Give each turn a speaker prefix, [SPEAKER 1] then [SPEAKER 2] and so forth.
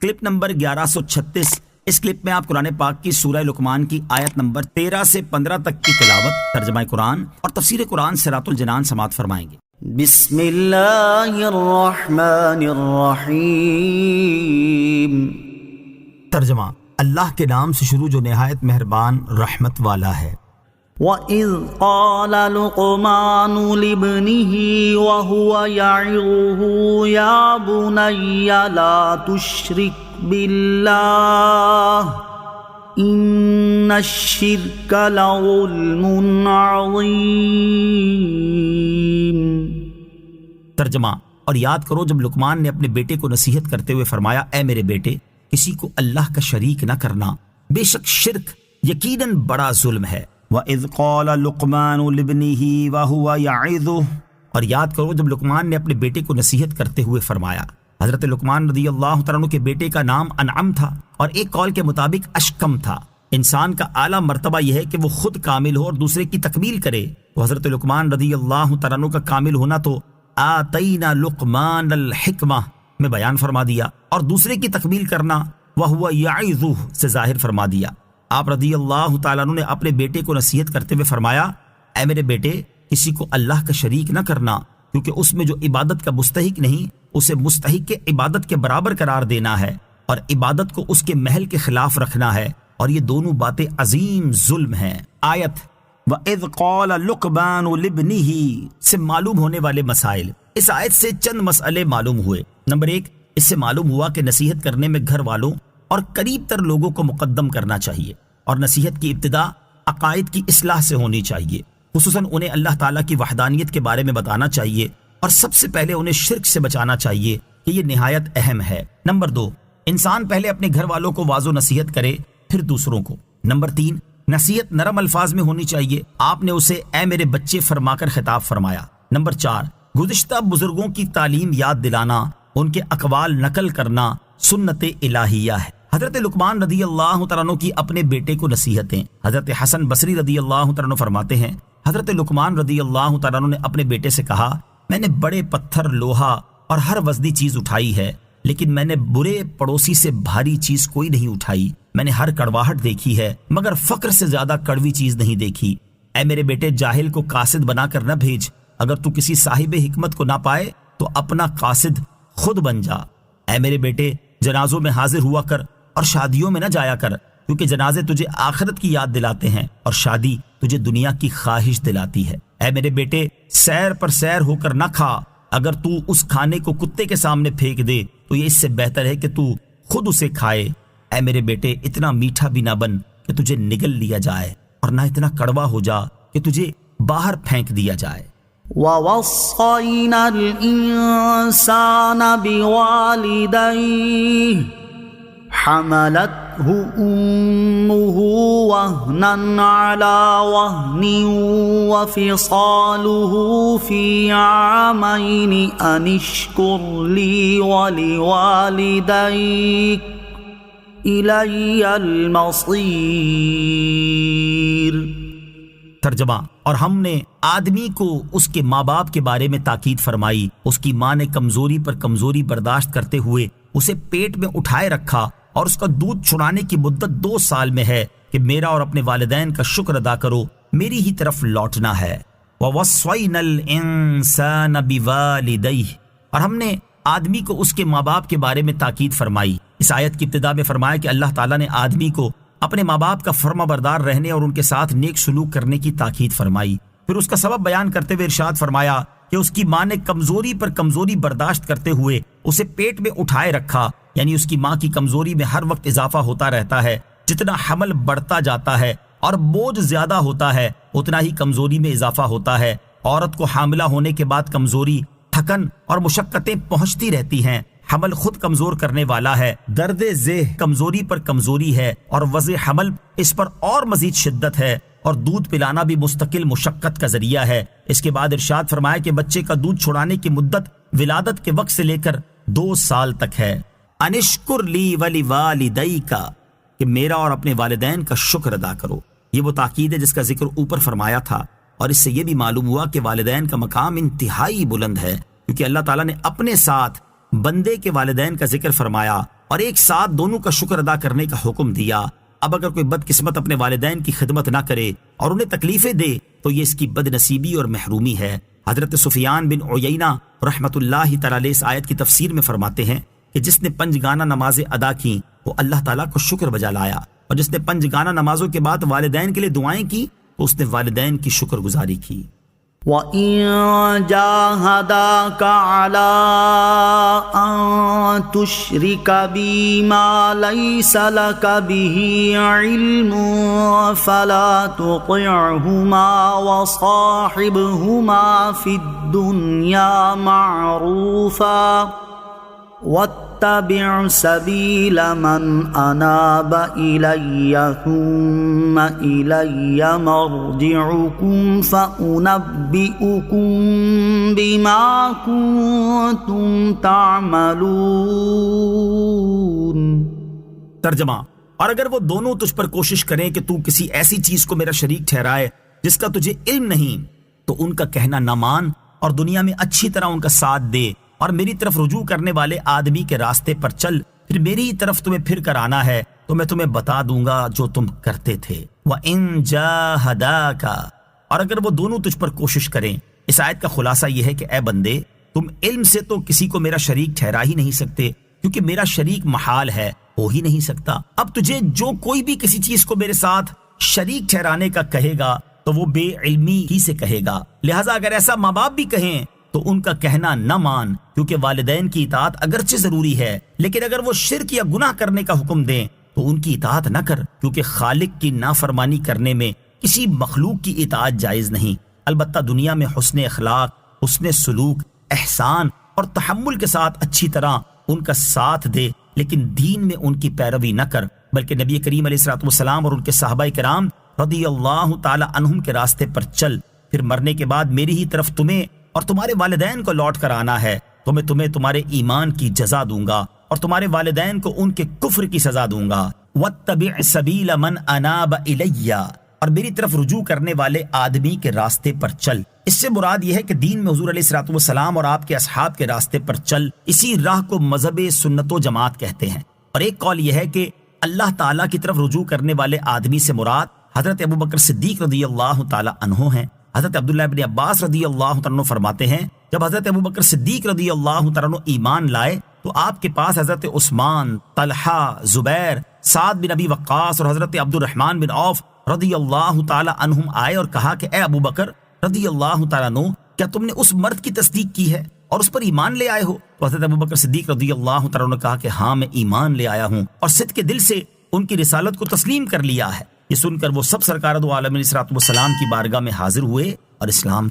[SPEAKER 1] Clip number 1136۔ اس clip میں آپ قرآن پاک کی سورہ لقمان کی آیت نمبر 13 سے 15 تک کی تلاوت، ترجمہ قرآن اور تفسیر قرآن صراط الجنان سماعت فرمائیں گے۔
[SPEAKER 2] بسم اللہ الرحمن الرحیم۔
[SPEAKER 1] ترجمہ، اللہ کے نام سے شروع جو نہایت مہربان رحمت والا ہے۔
[SPEAKER 2] وَإِذْ قَالَ لُقْمَانُ لِابْنِهِ وَهُوَ يَعِظُهُ يَا بُنَيَّ لَا تُشْرِكْ بِاللَّهِ إِنَّ الشِّرْكَ لَظُلْمٌ عَظِيمٌ۔
[SPEAKER 1] ترجمہ، اور یاد کرو جب لقمان نے اپنے بیٹے کو نصیحت کرتے ہوئے فرمایا، اے میرے بیٹے، کسی کو اللہ کا شریک نہ کرنا، بے شک شرک یقیناً بڑا ظلم ہے۔ وَإِذْ قَالَ لُقْمَانُ لِابْنِهِ وَهُوَ يَعِظُهُ، اور یاد کرو جب لقمان نے اپنے بیٹے کو نصیحت کرتے ہوئے فرمایا۔ حضرت لقمان رضی اللہ تعالیٰ عنہ کے بیٹے کا نام انعم تھا اور ایک قول کے مطابق اشکم تھا۔ انسان کا اعلیٰ مرتبہ یہ ہے کہ وہ خود کامل ہو اور دوسرے کی تکمیل کرے، تو حضرت لقمان رضی اللہ تعالیٰ عنہ کا کامل ہونا تو آتینا لقمان الحکمہ میں بیان فرما دیا، اور دوسرے کی تکمیل کرنا وَهُوَ يَعِظُهُ سے ظاہر فرما دیا۔ آپ رضی اللہ تعالیٰ عنہ نے اپنے بیٹے کو نصیحت کرتے ہوئے فرمایا، اے میرے بیٹے، کسی کو اللہ کا شریک نہ کرنا، کیونکہ اس میں جو عبادت کا مستحق نہیں اسے مستحق کے عبادت کے برابر قرار دینا ہے، اور عبادت کو اس کے محل کے خلاف رکھنا ہے، اور یہ دونوں باتیں عظیم ظلم ہیں۔ آیت وَإِذْ قَالَ لُقْمَانُ لِابْنِهِ سے معلوم ہونے والے مسائل۔ اس آیت سے چند مسئلے معلوم ہوئے۔ نمبر 1، اس سے معلوم ہوا کہ نصیحت کرنے میں گھر والوں اور قریب تر لوگوں کو مقدم کرنا چاہیے، اور نصیحت کی ابتدا عقائد کی اصلاح سے ہونی چاہیے، خصوصاً انہیں اللہ تعالیٰ کی وحدانیت کے بارے میں بتانا چاہیے، اور سب سے پہلے انہیں شرک سے بچانا چاہیے کہ یہ نہایت اہم ہے۔ نمبر 2، انسان پہلے اپنے گھر والوں کو واضح نصیحت کرے پھر دوسروں کو۔ نمبر 3، نصیحت نرم الفاظ میں ہونی چاہیے، آپ نے اسے اے میرے بچے فرما کر خطاب فرمایا۔ نمبر 4، گزشتہ بزرگوں کی تعلیم یاد دلانا، ان کے اقوال نقل کرنا سنت الہیہ ہے۔ حضرت لقمان رضی اللہ تعالیٰ عنہ کی اپنے بیٹے کو نصیحتیں۔ حضرت حسن بصری رضی اللہ تعالیٰ عنہ فرماتے ہیں، حضرت لقمان رضی اللہ تعالیٰ عنہ نے اپنے بیٹے سے کہا، میں نے بڑے پتھر، لوہا اور ہر وزنی چیز اٹھائی ہے، لیکن میں نے برے پڑوسی سے بھاری چیز کوئی نہیں اٹھائی۔ میں نے ہر کڑواہٹ دیکھی ہے مگر فقر سے زیادہ کڑوی چیز نہیں دیکھی۔ اے میرے بیٹے، جاہل کو قاصد بنا کر نہ بھیج، اگر تو کسی صاحب حکمت کو نہ پائے تو اپنا قاصد خود بن جا۔ اے میرے بیٹے، جنازوں میں حاضر ہوا کر اور شادیوں میں نہ جایا کر، کیونکہ جنازے تجھے آخرت کی یاد دلاتے ہیں اور شادی تجھے دنیا کی خواہش دلاتی ہے۔ اے میرے بیٹے، سیر پر سیر ہو کر نہ کھا، اگر تو اس کھانے کو کتے کے سامنے پھینک دے تو یہ اس سے بہتر ہے کہ تو خود اسے کھائے۔ اے میرے بیٹے، اتنا میٹھا بھی نہ بن کہ تجھے نگل لیا جائے، اور نہ اتنا کڑوا ہو جا کہ تجھے باہر پھینک دیا جائے۔
[SPEAKER 2] وَوَصَّيْنَا الْإِنسَانَ بِوَالِدَيْهِ حَمَلَتْهُ أُمُّهُ وَهْنًا عَلَى وَهْنٍ وَفِصَالُهُ فِي عَامَيْنِ أَنِ اشْكُرْ لِي وَلِوَالِدَيْكَ إِلَيَّ الْمَصِيرُ۔
[SPEAKER 1] ترجمہ، اور ہم نے آدمی کو اس کے ماں باپ کے بارے میں تاکید فرمائی، اس کی ماں نے کمزوری پر کمزوری برداشت کرتے ہوئے اسے پیٹ میں اٹھائے رکھا، اور اس کا دودھ چھڑانے کی مدت 2 سال میں ہے کہ میرا اور اپنے والدین کا شکر ادا کرو، میری ہی طرف لوٹنا ہے۔ وَوَصَّيْنَا الْإِنسَانَ بِوَالِدَيْهِ، اور ہم نے آدمی کو اس کے ماں باپ کے بارے میں تاکید فرمائی۔ اس آیت کی ابتدا میں فرمایا کہ اللہ تعالیٰ نے آدمی کو اپنے ماں باپ کا فرما بردار رہنے اور ان کے ساتھ نیک سلوک کرنے کی تاکید فرمائی۔ پھر اس کا سبب بیان کرتے ہوئے ارشاد فرمایا کہ اس کی ماں نے کمزوری پر کمزوری برداشت کرتے ہوئے اسے پیٹ میں اٹھائے رکھا، یعنی اس کی ماں کی کمزوری میں ہر وقت اضافہ ہوتا رہتا ہے۔ جتنا حمل بڑھتا جاتا ہے اور بوجھ زیادہ ہوتا ہے، اتنا ہی کمزوری میں اضافہ ہوتا ہے۔ عورت کو حاملہ ہونے کے بعد کمزوری، تھکن اور مشقتیں پہنچتی رہتی ہیں۔ حمل خود کمزور کرنے والا ہے، درد ذہ کمزوری پر کمزوری ہے، اور وضع حمل اس پر اور مزید شدت ہے، اور دودھ پلانا بھی مستقل مشقت کا ذریعہ ہے۔ اس کے بعد ارشاد فرمایا کہ بچے کا دودھ چھڑانے کی مدت ولادت کے وقت سے لے کر 2 سال تک ہے۔ انشکر لی ولیوالدیک، کہ میرا اور اپنے والدین کا شکر ادا کرو۔ یہ وہ تاکید ہے جس کا ذکر اوپر فرمایا تھا، اور اس سے یہ بھی معلوم ہوا کہ والدین کا مقام انتہائی بلند ہے، کیونکہ اللہ تعالیٰ نے اپنے ساتھ بندے کے والدین کا ذکر فرمایا اور ایک ساتھ دونوں کا شکر ادا کرنے کا حکم دیا۔ اب اگر کوئی بدقسمت اپنے والدین کی خدمت نہ کرے اور انہیں تکلیفیں دے تو یہ اس کی بد نصیبی اور محرومی ہے۔ حضرت سفیان بن عیینہ رحمۃ اللہ تعالی علیہ اس آیت کی تفسیر میں فرماتے ہیں کہ جس نے 5 گانہ نمازیں ادا کی وہ اللہ تعالیٰ کو شکر بجا لایا، اور جس نے 5 گانہ نمازوں کے بعد والدین کے لیے دعائیں کی تو اس نے والدین کی شکر گزاری کی۔
[SPEAKER 2] وَإِن جَاهَدَاكَ عَلَىٰ أَن تُشْرِكَ بِي مَا لَيْسَ لَكَ بِهِ عِلْمٌ فَلَا تُطِعْهُمَا وَصَاحِبْهُمَا فِي الدُّنْيَا مَعْرُوفًا وَاتَّبِعْ سَبِيلَ مَنْ أَنَابَ إِلَيَّ ثُمَّ إِلَيَّ مَرْجِعُكُمْ فَأُنَبِّئُكُمْ بِمَا كُنتُمْ تَعْمَلُونَ۔
[SPEAKER 1] ترجمہ، اور اگر وہ دونوں تجھ پر کوشش کریں کہ تو کسی ایسی چیز کو میرا شریک ٹھہرائے جس کا تجھے علم نہیں تو ان کا کہنا نہ مان اور دنیا میں اچھی طرح ان کا ساتھ دے اور میری طرف رجوع کرنے والے آدمی کے راستے پر چل، پھر میری ہی طرف تمہیں پھر کر آنا ہے تو میں تمہیں بتا دوں گا جو تم کرتے تھے۔ وَإِن جَاهَدَاكَ، اور اگر وہ دونوں تجھ پر کوشش کریں۔ اس آیت کا خلاصہ یہ ہے کہ اے بندے، تم علم سے تو کسی کو میرا شریک ٹھہرا ہی نہیں سکتے، کیونکہ میرا شریک محال ہے، ہو ہی نہیں سکتا۔ اب تجھے جو کوئی بھی کسی چیز کو میرے ساتھ شریک ٹھہرانے کا کہے گا تو وہ بے علمی ہی سے کہے گا، لہٰذا اگر ایسا ماں باپ بھی کہیں تو ان کا کہنا نہ مان، کیونکہ والدین کی اطاعت اگرچہ ضروری ہے لیکن اگر وہ شرک یا گناہ کرنے کا حکم دیں تو ان کی اطاعت نہ کر، کیونکہ خالق کی نافرمانی کرنے میں کسی مخلوق کی اطاعت جائز نہیں۔ البتہ دنیا میں حسن اخلاق، حسن سلوک، احسان اور تحمل کے ساتھ اچھی طرح ان کا ساتھ دے، لیکن دین میں ان کی پیروی نہ کر، بلکہ نبی کریم علیہ الصلوۃ والسلام اور ان کے صحابہ کرام رضی اللہ تعالی عنہم کے راستے پر چل، پھر مرنے کے بعد میری ہی طرف تمہیں اور تمہارے والدین کو لوٹ کر آنا ہے تو میں تمہیں تمہارے ایمان کی جزا دوں گا اور تمہارے والدین کو ان کے کفر کی سزا دوں گا۔ وَاتَّبِعْ سَبِيلَ مَنْ أَنَابَ إِلَيَّ، اور میری طرف رجوع کرنے والے آدمی کے راستے پر چل۔ اس سے مراد یہ ہے کہ دین میں حضور علیہ الصلوۃ والسلام اور آپ کے اصحاب کے راستے پر چل، اسی راہ کو مذہب سنت و جماعت کہتے ہیں۔ اور ایک قول یہ ہے کہ اللہ تعالیٰ کی طرف رجوع کرنے والے آدمی سے مراد حضرت ابوبکر صدیق رضی اللہ تعالی عنہ ہیں۔ حضرت عبداللہ ابن عباس رضی اللہ تعالیٰ عنہ فرماتے ہیں جب حضرت ابوبکر صدیق رضی اللہ تعالیٰ عنہ ایمان لائے تو آپ کے پاس حضرت عثمان، طلحہ، زبیر، سعد بن ابی وقاص اور حضرت عبد الرحمن بن عوف رضی اللہ تعالیٰ عنہم آئے اور کہا کہ اے ابوبکر رضی اللہ تعالیٰ عنہ، کیا تم نے اس مرد کی تصدیق کی ہے اور اس پر ایمان لے آئے ہو؟ تو حضرت ابوبکر صدیق رضی اللہ تعالیٰ عنہ نے کہا کہ ہاں میں ایمان لے آیا ہوں اور صدق کے دل سے ان کی رسالت کو تسلیم کر لیا ہے۔ یہ سن کر وہ سب سرکار دو عالم علیہ الصلوۃ والسلام کی بارگاہ میں حاضر ہوئے اور اسلام